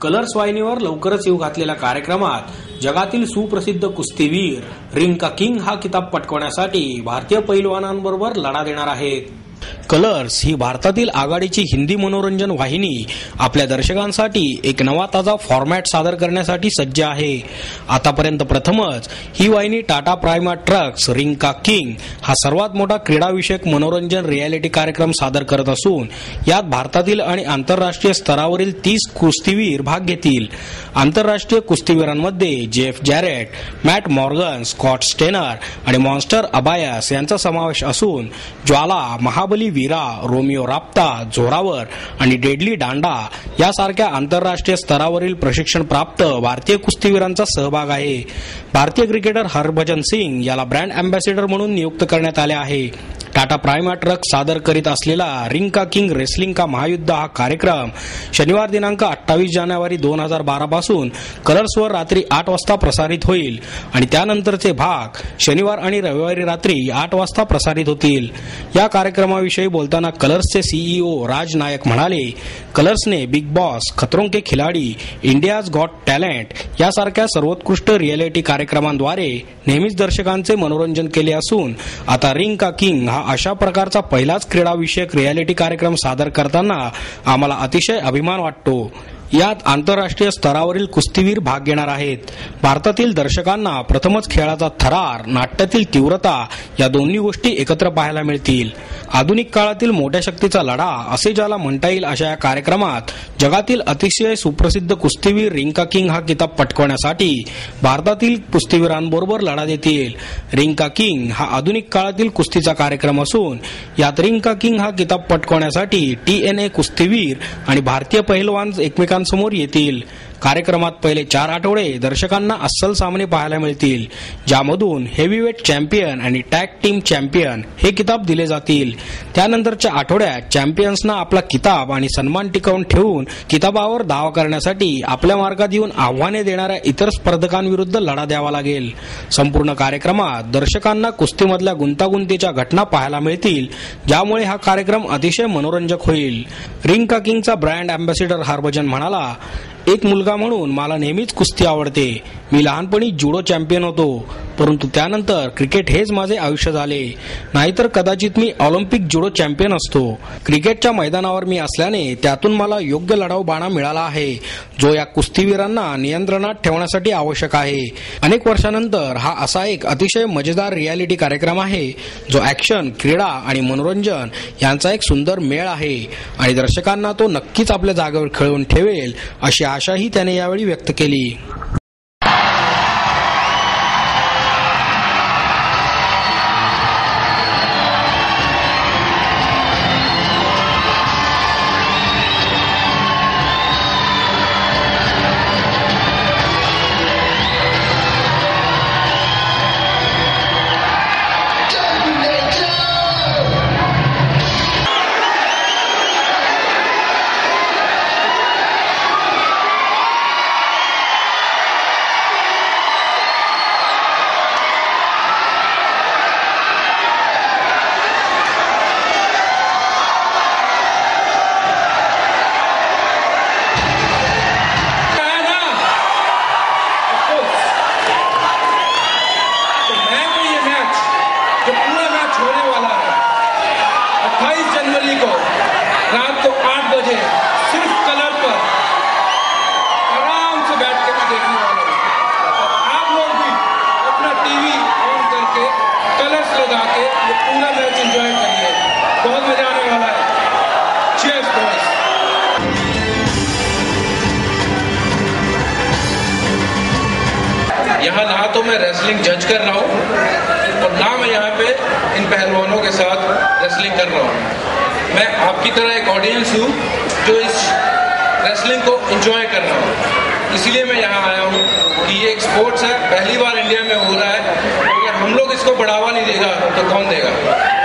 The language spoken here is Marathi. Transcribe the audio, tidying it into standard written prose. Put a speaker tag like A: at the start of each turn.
A: कलर्स वाहिनीवर लवकरच येऊ घातलेल्या कार्यक्रमात जगातील सुप्रसिद्ध कुस्तीवीर रिंका किंग हा किताब पटकावण्यासाठी भारतीय पैलवानांबरोबर लढा देणार आहेत. कलर्स ही भारतातील आघाडीची हिंदी मनोरंजन वाहिनी आपल्या दर्शकांसाठी एक नवा ताजा फॉर्मॅट सादर करण्यासाठी सज्ज आहे. आतापर्यंत प्रथमच ही वाहिनी Tata prima trucks Rinca king हा सर्वात मोठा क्रीडाविषयक मनोरंजन रियालिटी कार्यक्रम सादर करत असून यात भारतातील आणि आंतरराष्ट्रीय स्तरावरील 30 कुस्तीवीर भाग घेतील. आंतरराष्ट्रीय कुस्तीवीरांमध्ये Jeff Jarrett, Matt Morgan, Scott Steiner आणि मॉन्स्टर अबायस यांचा समावेश असून ज्वाला, महाबली वीरा, रोमिओ राप्ता, जोरावर आणि डेडली डांडा यासारख्या आंतरराष्ट्रीय स्तरावरील प्रशिक्षण प्राप्त भारतीय कुस्तीवीरांचा सहभाग आहे. भारतीय क्रिकेटर हरभजन सिंग याला ब्रँड अँबॅसेडर म्हणून नियुक्त करण्यात आले आहे. टाटा प्राइमा ट्रक सादर करीत असलेला रिंका किंग रेसलिंग का महायुद्ध हा कार्यक्रम शनिवार दिनांक 28 जानेवारी 2012 पासून कलर्सवर रात्री 8 वाजता प्रसारित होईल आणि त्यानंतरचे भाग शनिवार आणि रविवारी रात्री 8 वाजता प्रसारित होतील. या कार्यक्रमाविषयी बोलताना कलर्सचे सीईओ राज नायक म्हणाले, कलर्सने बिग बॉस, खतरों के खिलाडी, इंडियाज गॉट टॅलेंट यासारख्या सर्वोत्कृष्ट रियालिटी कार्यक्रमांद्वारे नेहमीच दर्शकांचे मनोरंजन केले असून आता रिंका किंग हा अशा प्रकारचा पहिलाच क्रीडाविषयक रियालिटी कार्यक्रम सादर करताना आम्हाला अतिशय अभिमान वाटतो. यात आंतरराष्ट्रीय स्तरावरील कुस्तीवीर भाग घेणार आहेत. भारतातील दर्शकांना प्रथमच खेळाचा थरार, नाट्यातील तीव्रता या दोन्ही गोष्टी एकत्र पाहायला मिळतील. आधुनिक काळातील मोठ्या शक्तीचा लढा असे ज्याला म्हणता येईल अशा या कार्यक्रमात जगातील अतिशय सुप्रसिद्ध कुस्तीवीर रिंका किंग हा किताब पटकावण्यासाठी भारतातील कुस्तीवीरांबरोबर लढा देतील. रिंका किंग हा आधुनिक काळातील कुस्तीचा कार्यक्रम असून यात रिंका किंग हा किताब पटकावण्यासाठी TNA कुस्तीवीर आणि भारतीय पैलवान एकमेकांसमोर येतील. कार्यक्रमात पहिले 4 आठवडे दर्शकांना अस्सल सामने पाहायला मिळतील, ज्यामधून हेवीवेट चॅम्पियन आणि टॅग टीम चॅम्पियन हे किताब दिले जातील. त्यानंतरच्या आठवड्यात चॅम्पियन्सना आपला किताब आणि सन्मान टिकवून ठेवून किताबावर दावा करण्यासाठी आपल्या मार्गात येऊन आव्हाने देणाऱ्या इतर स्पर्धकांविरुद्ध लढा द्यावा लागेल. संपूर्ण कार्यक्रमात दर्शकांना कुस्तीमधल्या गुंतागुंतीच्या घटना पाहायला मिळतील, ज्यामुळे हा कार्यक्रम अतिशय मनोरंजक होईल. रिंका किंगचा ब्रँड अँबॅसेडर हरभजन म्हणाला, एक मुलगा म्हणून मला नेहमीच कुस्ती आवडते. मी लहानपणी जुडो चॅम्पियन होतो, परंतु त्यानंतर क्रिकेट हेच माझे आयुष्य झाले. नाहीतर कदाचित मी ऑलिम्पिक जुडो चॅम्पियन असतो. क्रिकेटच्या मैदानावर मी असल्याने त्यातून मला योग्य लढाऊ बाणा मिळाला आहे, जो या कुस्तीवीरांना नियंत्रणात ठेवण्यासाठी आवश्यक आहे. अनेक वर्षानंतर हा असा एक अतिशय मजेदार रियालिटी कार्यक्रम आहे, जो ॲक्शन, क्रीडा आणि मनोरंजन यांचा एक सुंदर मेळ आहे आणि दर्शकांना तो नक्कीच आपल्या जागेवर खेळवून ठेवेल अशी आशाही त्याने यावेळी व्यक्त केली.
B: रात को 8 बजे सिर्फ कलर पर आराम से बैठ के देखने वाले हैं. आप लोग भी अपना टीवी ऑन करके कलर्स लगा के ये पूरा मैच एंजॉय करिए. बहुत मजा आने वाला है. Cheers boys. यहाँ ना तो मैं रेसलिंग जज कर रहा हूँ और ना मैं यहाँ पे इन पहलवानों के साथ रेसलिंग कर रहा हूँ. मैं आपकी तरह एक ऑडियंस हूँ जो इस रेसलिंग को एंजॉय कर रहा हूँ. इसलिए मैं यहाँ आया हूँ कि ये एक स्पोर्ट्स है, पहली बार इंडिया में हो रहा है. अगर हम लोग इसको बढ़ावा नहीं देगा तो कौन देगा.